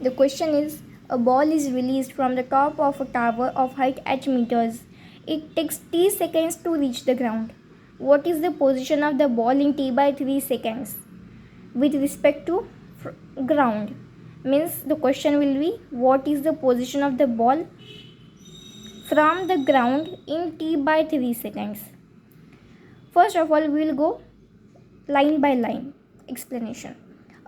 The question is, a ball is released from the top of a tower of height h meters. It takes t seconds to reach the ground. What is the position of the ball in t by 3 seconds with respect to ground? Means the question will be, what is the position of the ball from the ground in t by 3 seconds? First of all, we will go line by line explanation.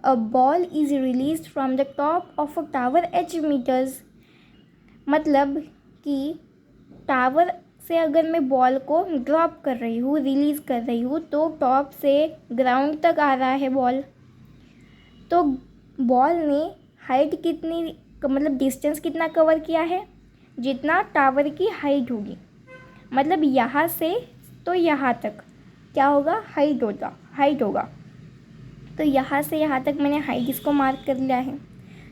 A ball is released from the top of a tower h meters. मतलब कि tower से अगर मैं ball को drop कर रही हूँ, release कर रही हूँ, तो टॉप से ग्राउंड तक आ रहा है बॉल. तो बॉल ने हाइट कितनी, मतलब डिस्टेंस कितना कवर किया है, जितना टावर की हाइट होगी. मतलब यहाँ से तो यहाँ तक क्या होगा, हाइट होगा. तो यहाँ से यहाँ तक मैंने हाइट इसको मार्क कर लिया है.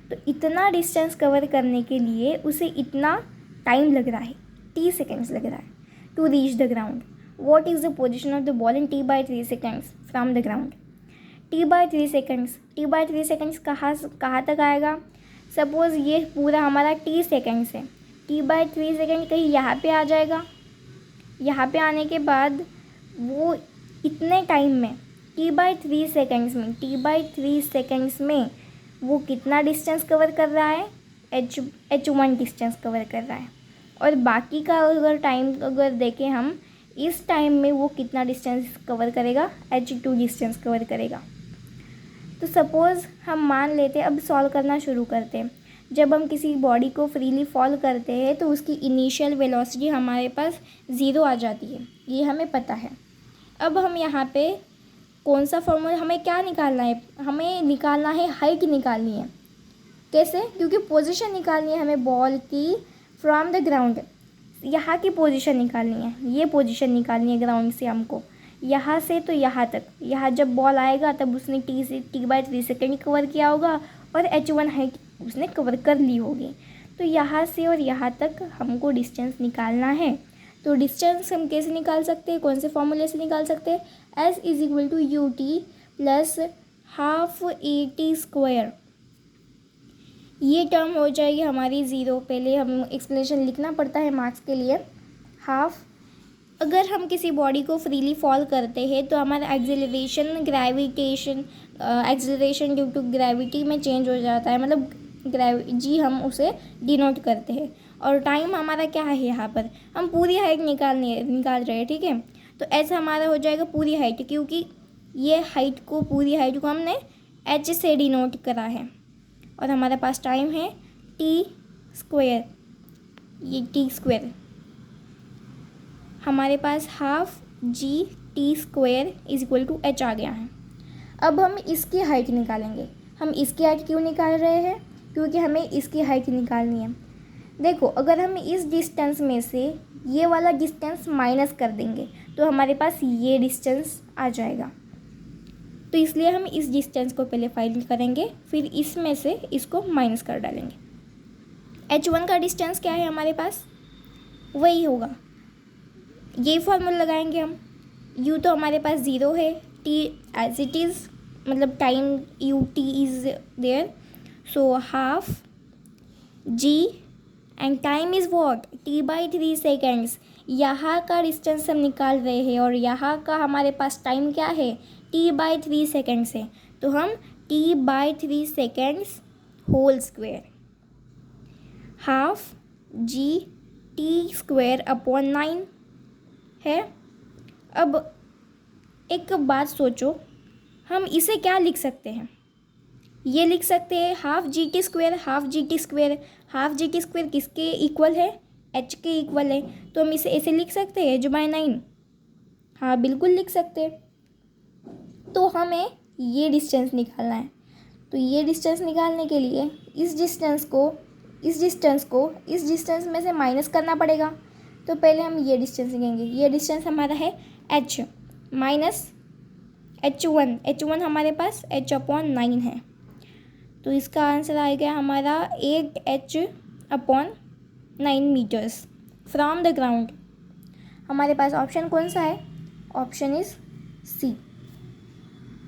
तो इतना डिस्टेंस कवर करने के लिए उसे इतना टाइम लग रहा है, t सेकेंड्स लग रहा है to reach the ground. What is the position of the ball in t by 3 seconds from the ground? t by 3 seconds कहाँ तक आएगा? सपोज़ ये पूरा हमारा t सेकेंड्स है. t by 3 सेकेंड कहीं यहाँ पे आ जाएगा. यहाँ पे आने के बाद वो इतने टाइम में t by 3 सेकेंड्स में वो कितना डिस्टेंस कवर कर रहा है? h1 डिस्टेंस कवर कर रहा है. और बाकी का अगर टाइम अगर देखें हम, इस टाइम में वो कितना डिस्टेंस कवर करेगा? h2 डिस्टेंस कवर करेगा. तो सपोज़ हम मान लेते हैं, अब सॉल्व करना शुरू करते हैं. जब हम किसी बॉडी को फ्रीली फॉल करते हैं तो उसकी इनिशियल वेलोसिटी हमारे पास 0 आ जाती है, ये हमें पता है. अब हम यहाँ पे कौन सा फॉर्मूला, हमें क्या निकालना है? हमें निकालना है हाइट निकालनी है. कैसे? क्योंकि पोजीशन निकालनी है हमें बॉल की फ्रॉम द ग्राउंड. यहाँ की पोजीशन निकालनी है, ये पोजीशन निकालनी है ग्राउंड से हमको, यहाँ से तो यहाँ तक. यहाँ जब बॉल आएगा तब उसने t by 3 सेकेंड कवर किया होगा और h1 हाइट उसने कवर कर ली होगी. तो यहाँ से और यहाँ तक हमको डिस्टेंस निकालना है. तो डिस्टेंस हम कैसे निकाल सकते हैं, कौन से फॉर्मूले से निकाल सकते हैं? s = ut plus half at². ये टर्म हो जाएगी हमारी 0. पहले हम एक्सप्लेनेशन लिखना पड़ता है मार्क्स के लिए. हाफ, अगर हम किसी बॉडी को फ्रीली फॉल करते हैं तो हमारा एक्सेलरेशन ड्यू टू ग्रेविटी में चेंज हो जाता है. मतलब जी हम उसे डिनोट करते हैं. और टाइम हमारा क्या है, यहाँ पर हम पूरी हाइट निकाल रहे हैं. ठीक है, तो ऐसा हमारा हो जाएगा पूरी हाइट, क्योंकि ये पूरी हाइट को हमने h से डिनोट करा है. और हमारे पास टाइम है t². ये t², हमारे पास हाफ gt² = h आ गया है. अब हम इसकी हाइट निकालेंगे. हम इसकी हाइट क्यों निकाल रहे हैं? क्योंकि हमें इसकी हाइट निकालनी है. देखो, अगर हम इस डिस्टेंस में से ये वाला डिस्टेंस माइनस कर देंगे तो हमारे पास ये डिस्टेंस आ जाएगा. तो इसलिए हम इस डिस्टेंस को पहले फाइंड करेंगे, फिर इसमें से इसको माइनस कर डालेंगे. h1 का डिस्टेंस क्या है हमारे पास? वही होगा, यही फॉर्मूला लगाएंगे हम. u तो हमारे पास 0 है, t एज इट इज़, मतलब time ut is there. So half g and time is what? t by 3 seconds. यहाँ का डिस्टेंस हम निकाल रहे हैं और यहाँ का हमारे पास टाइम क्या है? t by 3 सेकेंड्स है. तो हम t by 3 seconds whole square half gt²/9 है. अब एक बात सोचो, हम इसे क्या लिख सकते हैं? ये लिख सकते हैं हाफ gt². हाफ gt² किसके इक्वल है? h के इक्वल है. तो हम इसे ऐसे लिख सकते हैं h/9. हाँ, बिल्कुल लिख सकते हैं. तो हमें ये डिस्टेंस निकालना है. तो ये डिस्टेंस निकालने के लिए इस डिस्टेंस में से माइनस करना पड़ेगा. तो पहले हम ये डिस्टेंस लिखेंगे. ये डिस्टेंस हमारा है h माइनस h1 हमारे पास h/9 है. तो इसका आंसर आएगा हमारा 8h/9 metres from the ground. हमारे पास ऑप्शन कौन सा है? Option is C.